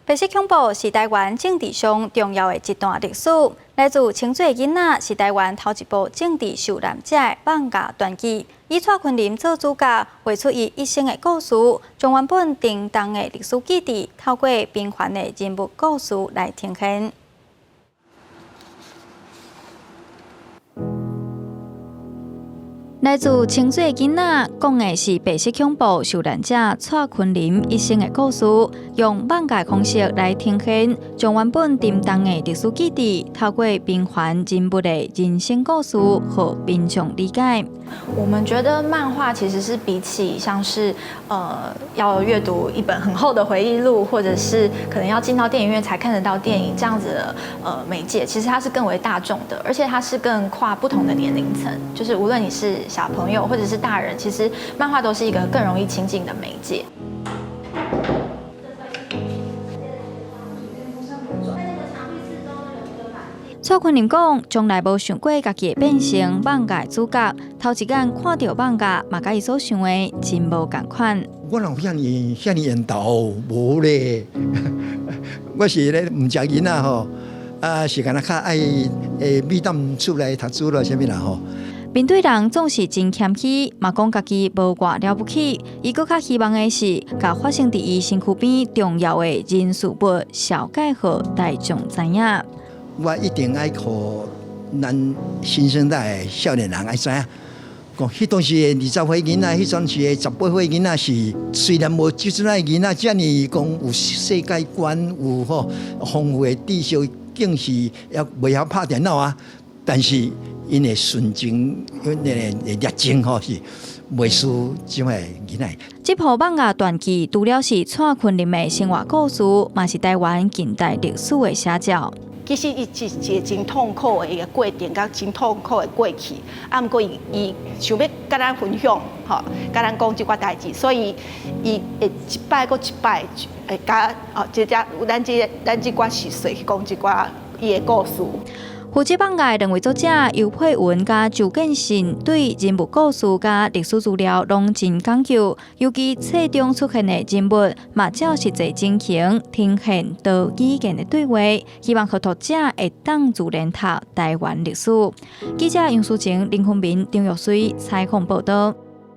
白色恐怖是台湾政治上重要的一段历史。来自清水的囡仔是台湾头一部政治受难者的放假传记，以蔡坤林做主角，画出伊一生的故事，将原本沉重的历史记忆，透过平凡的人物故事来呈现。 来自清水的囡仔，讲的是白色恐怖受难者蔡坤林一生的故事，用放假方式来呈现，将原本沉重的历史记忆，透过平凡人物的人生故事，和民众理解。我们觉得漫画其实是比起像是要阅读一本很厚的回忆录，或者是可能要进到电影院才看得到电影这样子的媒介，其实它是更为大众的，而且它是更跨不同的年龄层，就是无论你是 小朋友或者是大人，其实漫画都是一个更容易亲近的媒介。蔡坤林讲，从来无想过家己会变成放假主角，头一眼看到放假，嘛甲伊所想的真无共款。我哪有遐尼缘投无咧？我是咧唔食囡仔吼，是干那较爱美淡出来读书咯，啥物啦吼。 面对人总是真谦虚，嘛讲家己无偌了不起。伊搁较希望的是，甲发生伫伊身躯边重要的人事物，小解互大众知影。我一定爱互咱新生代的少年人爱知影，讲迄当时的20岁囡仔，迄阵时的18岁囡仔是虽然无即阵的囡仔遮尔讲有世界观，有吼丰富的知识，竟是也袂晓拍电脑啊，但是 因的纯情，因的热情吼是袂输即摆囡仔。这部放假传记除了是蔡坤林的生活故事，嘛是台湾近代历史的写照。其实伊是一个真痛苦的一个过程，甲真痛苦的过去。毋过伊想要甲咱分享，吼，甲咱讲即寡代志，所以伊会一摆搁一摆，会甲咱即寡细碎去讲即寡伊的故事。 负责放假的两位作者尤佩文甲周建信对人物故事甲历史资料拢真讲究，尤其册中出现的人物，嘛照实际情形呈现到语言的对话，希望互读者会当自然读台湾历史。记者杨淑晴、林宏明、张玉水采访报道。